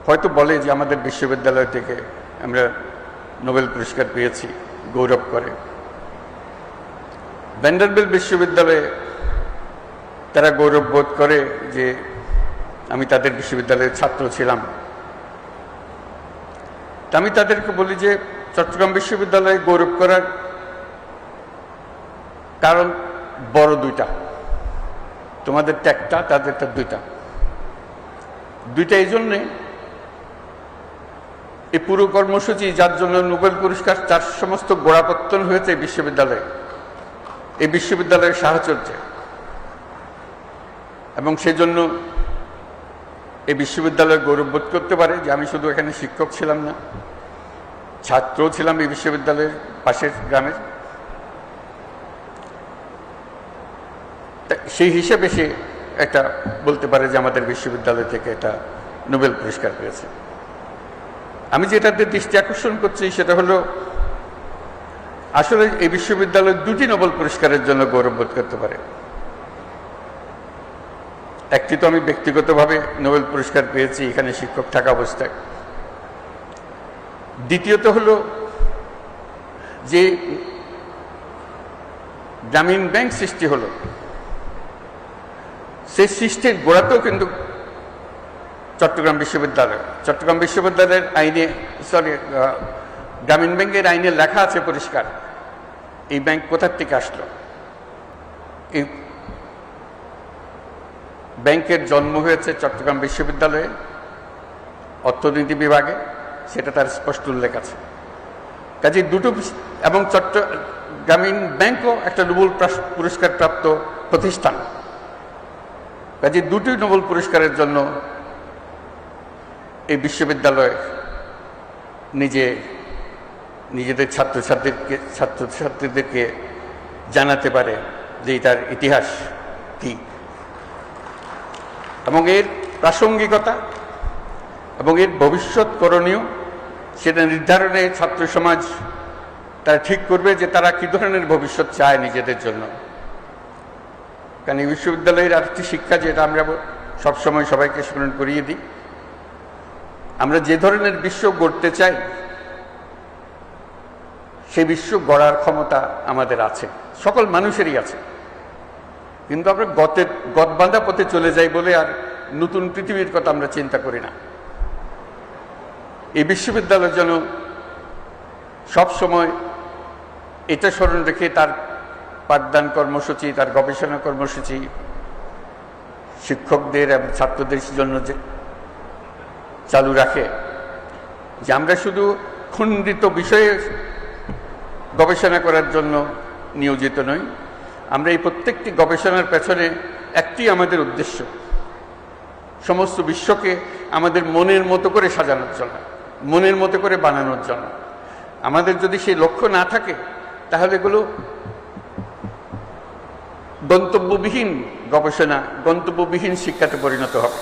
হয়তো বলে যে আমাদের বিশ্ববিদ্যালয় থেকে আমরা নোবেল পুরস্কার পেয়েছি, গৌরব করে। ভ্যান্ডারবিল্ট বিশ্ববিদ্যালয়ে তারা গৌরব বোধ করে যে আমি তাদের বিশ্ববিদ্যালয়ের ছাত্র ছিলাম। তা আমি তাদেরকে বলি যে চট্টগ্রাম বিশ্ববিদ্যালয়ে গৌরব করার কারণ বড় দুইটা, তোমাদেরটা একটা, তাদেরটা দুইটা। এই জন্যে এই পুরো কর্মসূচি যার জন্য নোবেল পুরস্কার, তার সমস্ত গোড়াপত্তন হয়েছে বিশ্ববিদ্যালয়ে, এই বিশ্ববিদ্যালয়ের সাহচর্যে। এবং সেজন্য এই বিশ্ববিদ্যালয় গৌরববোধ করতে পারে যে আমি শুধু এখানে শিক্ষক ছিলাম না, ছাত্রও ছিলাম এই বিশ্ববিদ্যালয়ের পাশের গ্রামের। সেই হিসেবে সে একটা বলতে পারে যে আমাদের বিশ্ববিদ্যালয় থেকে এটা নোবেল পুরস্কার পেয়েছে। আমি যেটাতে দৃষ্টি আকর্ষণ করছি সেটা হলো আসলে এই বিশ্ববিদ্যালয় দুটি নোবেল পুরস্কারের জন্য গৌরববোধ করতে পারে। একটি তো আমি ব্যক্তিগতভাবে নোবেল পুরস্কার পেয়েছি এখানে শিক্ষক থাকা অবস্থায়। দ্বিতীয়ত হলো যে গ্রামীণ ব্যাংক সৃষ্টি হলো, সেই সৃষ্টির গোড়াতেও কিন্তু চট্টগ্রাম বিশ্ববিদ্যালয়ের আইনে, গ্রামীণ ব্যাংকের আইনে লেখা আছে পরিষ্কার এই ব্যাংক কোথার থেকে আসলো। এই ব্যাংকের জন্ম হয়েছে চট্টগ্রাম বিশ্ববিদ্যালয়ে অর্থনীতি বিভাগে, সেটা তার স্পষ্ট উল্লেখ আছে। কাজে দুটো, এবং গ্রামীণ ব্যাংকও একটা নোবেল পুরস্কার প্রাপ্ত প্রতিষ্ঠান। কাজে দুটি নোবেল পুরস্কারের জন্য এই বিশ্ববিদ্যালয় নিজেদের ছাত্রছাত্রীদেরকে জানাতে পারে যে এটার ইতিহাস কি এবং এর প্রাসঙ্গিকতা এবং এর ভবিষ্যৎ করণীয়, সেটা নির্ধারণে ছাত্র সমাজ তারা ঠিক করবে যে তারা কী ধরনের ভবিষ্যৎ চায় নিজেদের জন্য। কারণ এই বিশ্ববিদ্যালয়ের আরেকটি শিক্ষা, যেটা আমরা সবসময় সবাইকে স্মরণ করিয়ে দিই, আমরা যে ধরনের বিশ্ব গড়তে চাই সেই বিশ্ব গড়ার ক্ষমতা আমাদের আছে, সকল মানুষেরই আছে। কিন্তু আমরা গতবাঁধা পথে চলে যাই বলে আর নতুন পৃথিবীর কথা আমরা চিন্তা করি না। এই বিশ্ববিদ্যালয় যেন সবসময় এটা স্মরণ রেখে তার পাঠদান কর্মসূচি, তার গবেষণা কর্মসূচি শিক্ষকদের এবং ছাত্রদের জন্য যে চালু রাখে, যে আমরা শুধু খণ্ডিত বিষয়ে গবেষণা করার জন্য নিয়োজিত নই। আমরা এই প্রত্যেকটি গবেষণার পেছনে একটি আমাদের উদ্দেশ্য, সমস্ত বিশ্বকে আমাদের মনের মতো করে সাজানোর জন্য, মনের মতো করে বানানোর জন্য। আমাদের যদি সেই লক্ষ্য না থাকে তাহলে এগুলো গন্তব্যবিহীন গবেষণা, গন্তব্যবিহীন শিক্ষাতে পরিণত হবে।